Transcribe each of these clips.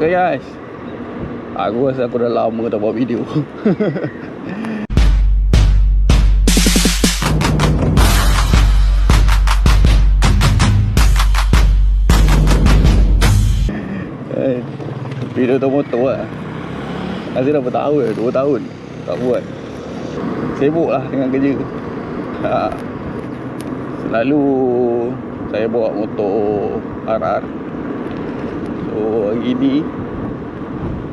guys, aku rasa aku dah lama tak buat video. Video tu motor lah. Rasa dah bertahun, 2 tahun tak buat. Sibuk lah dengan kerja. Selalu saya bawa motor RR. So hari ni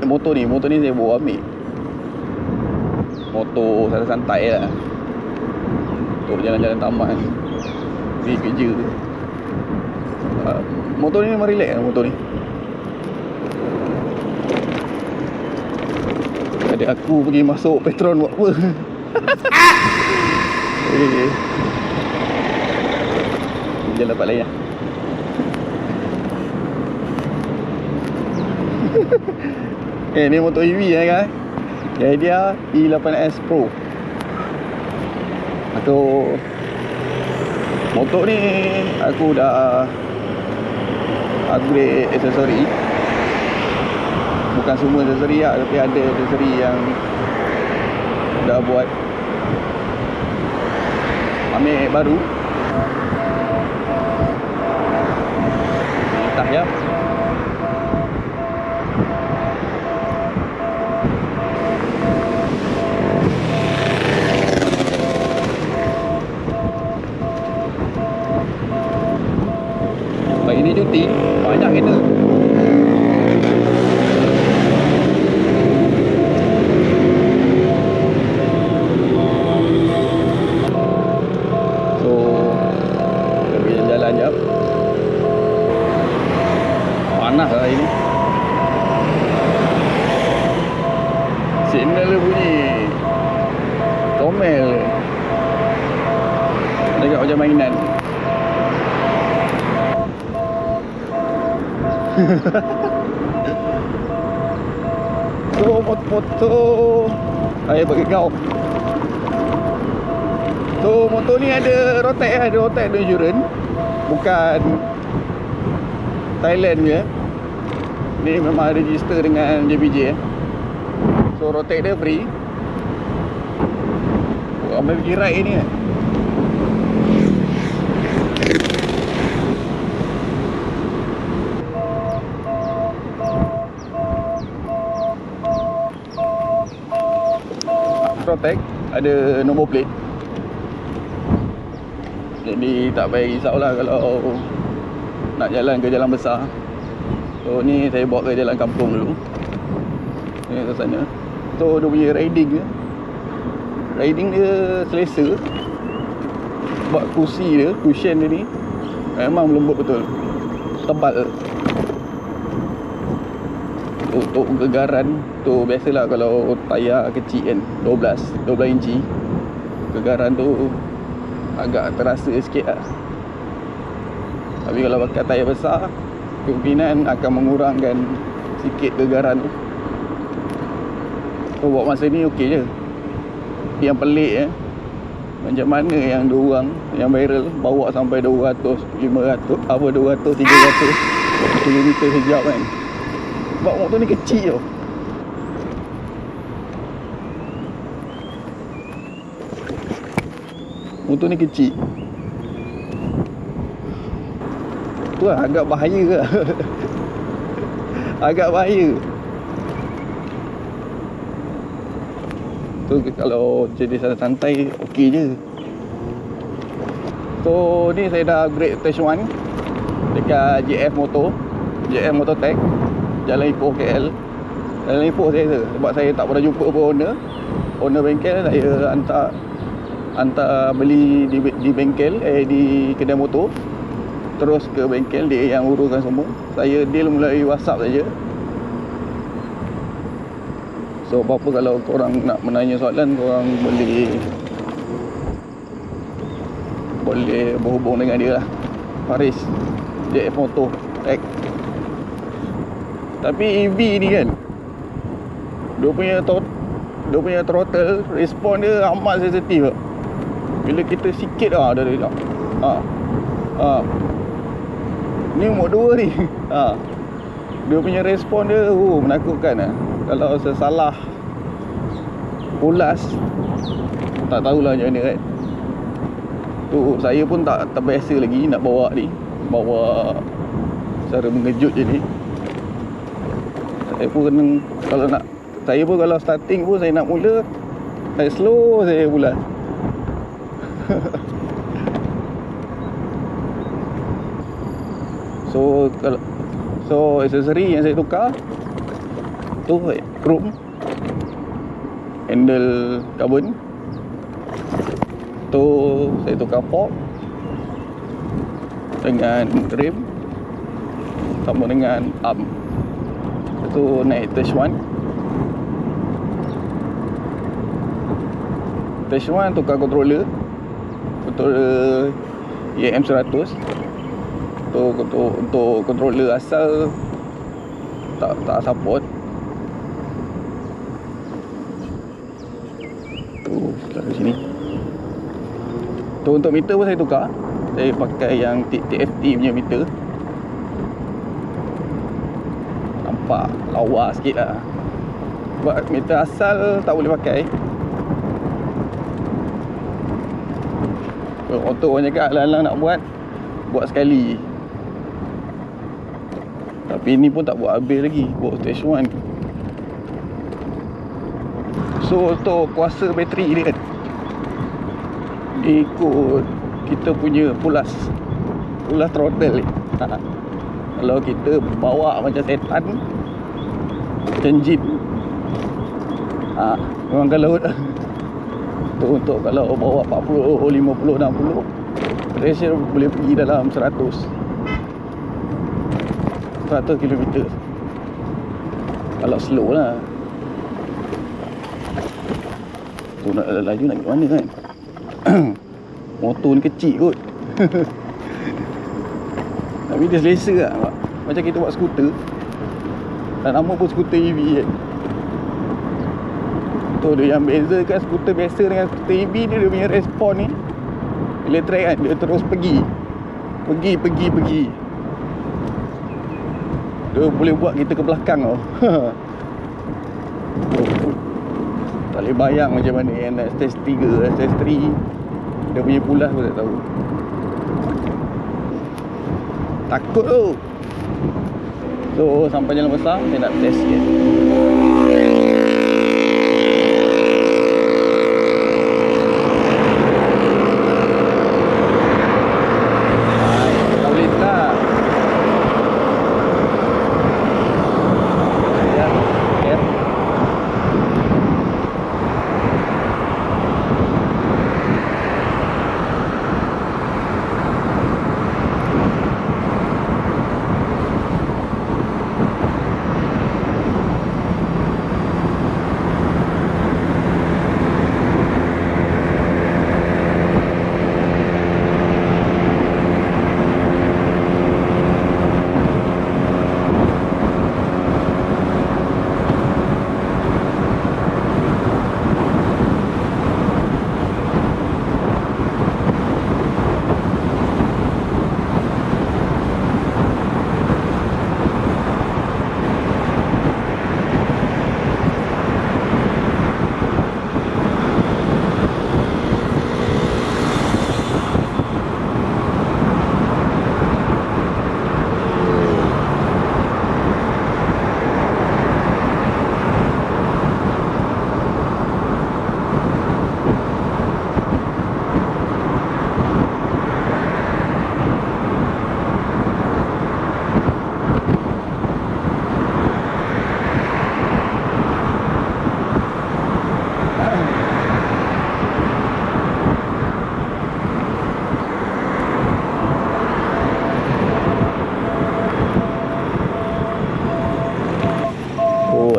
motor ni saya bawa ambil. Motor santai-santai lah, untuk jalan-jalan taman, pergi kerja. Motor ni memang relax lah motor ni. Adik aku pergi masuk Petron buat apa? Okay. Jalan dapat lain lah. Ni motor EV lah kan. Dia E8S Pro. Motor ni aku dah upgrade aksesori. Bukan semua aksesori lah, tapi ada aksesori yang dah buat ambil baru. Entah ya. Pagi ni cuti, banyak kereta. Panas lah hari ni. Signal dia bunyi comel. Dekat macam mainan. So foto saya bagi kau. So motor ni ada rotek insurance. Bukan Thailand punya. Ni memang register dengan JPJ. So rotek dia free. Ramai pergi ride ni kan. Rotek ada nombor plate. Jadi tak payah risaulah kalau nak jalan ke jalan besar. So ni saya bawa ke jalan kampung dulu. Ni ke sana. So dia punya riding dia selesa. Sebab cushion dia ni memang lembut betul. Tebal. Untuk gegaran tu biasalah kalau tayar kecil kan, 12 inci. Gegaran tu agak terasa sikit lah. Tapi kalau pakai tayar besar, kemungkinan akan mengurangkan sikit gegaran tu. So buat masa ni okey je. Yang pelik macam mana yang 2 orang yang viral bawa sampai 200, 500, 200, 300 km sejam kan. Sebab motor ni kecil tau. Motor ni kecil. Tu lah agak bahaya ke. Agak bahaya. Tu kalau jadi santai okey je. So ni saya dah upgrade stage 1 dekat JF Motortech, Jalan Ipoh KL. Jalan Ipoh saya tu sebab saya tak pernah jumpa owner bengkel. Saya hantar beli di bengkel, di kedai motor, terus ke bengkel, dia yang uruskan semua. Saya deal melalui WhatsApp saja. So apa-apa kalau korang nak menanya soalan, korang boleh berhubung dengan dia lah. Faris, JF Motortech. Tapi EV ni kan, dia punya throttle respon dia amat sensitif. Bila kita sikit dah dia dah. Ni umur 2 ni. dia punya respon dia menakutkan lah. Kalau sesalah ulas, tak tahulah macam mana kan. Tu saya pun tak terbiasa lagi nak bawa ni, bawa secara mengejut je ni. Saya pun kena, kalau nak, saya pun kalau starting pun saya nak mula, saya slow saya ulas. So aksesori yang saya tukar tu chrome, handle carbon tu saya tukar fork dengan rim sama dengan arm. Tu naik stage 1. Stage 1 tukar controller EM100 untuk controller asal tak support. Tu kat sini. Tu untuk meter pun saya tukar. Saya pakai yang TFT punya meter. Nampak lawa sikit lah. Sebab meter asal tak boleh pakai. Auto orang cakap alang-alang nak buat sekali. Tapi ni pun tak buat habis lagi, buat stage 1. So untuk kuasa bateri dia kan, dia ikut kita punya pulas throttle ni. Kalau kita bawa macam setan, macam jin, memang kalau untuk kalau bawa 40, 50, 60, pressure boleh pergi dalam 100 km. Kalau slow lah. Tu nak laju nak ke mana kan. Motor ni kecil kot. Tapi dia selesa lah. Macam kita buat skuter. Dan nama pun skuter EV kan. Tu dia yang beza kan skuter biasa dengan skuter EV ni, dia punya respon ni bila track kan, dia terus pergi. Dia boleh buat kita ke belakang tau. Tak boleh bayang macam mana yang nak stage 3, stage 3 dia punya pulas pun tak tahu. Takut tu. So sampai jalan besar saya nak test sikit.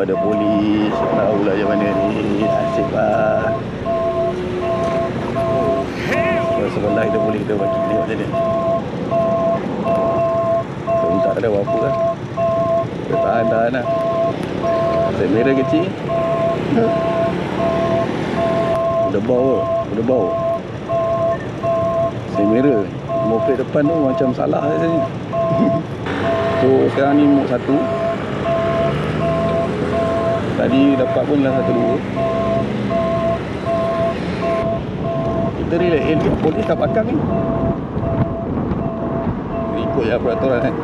Ada polis, tahulah macam mana ni. Asyik lah. Sebelah kita boleh kita bagi tengok macam ni. So tak ada apa-apa lah. Kita tahan lah. Set merah kecil. Udah bau. Set merah. Moped depan tu macam salah rasanya. So sekarang ni mode 1. Tadi dapat pun lah 1-2. Kita relax. Ni polis tak pakang ni. Ikut je peraturan kan.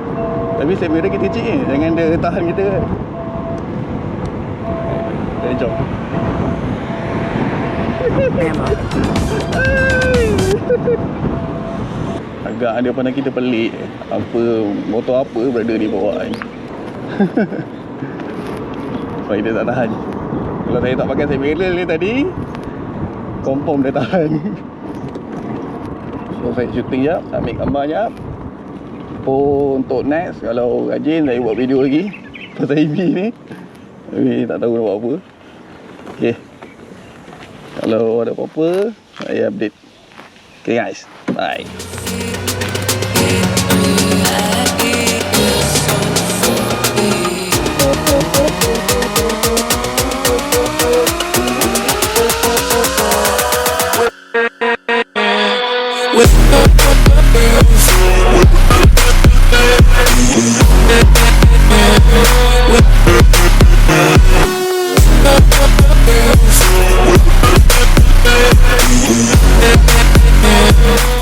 Tapi kamera kita cik ni, jangan dia tahan kita kan. Jom. Agak ada pandang kita pelik. Apa motor apa berada di bawah ni. Sebab dia tak tahan. Kalau saya tak pakai kamera ni tadi, confirm dia tahan. So saya shooting jap, ambil gambar jap. Untuk next, kalau rajin saya buat video lagi pasal EV ni. Tapi tak tahu nak buat apa. Okay, kalau ada apa-apa saya update. Okay guys, bye. We'll be right back.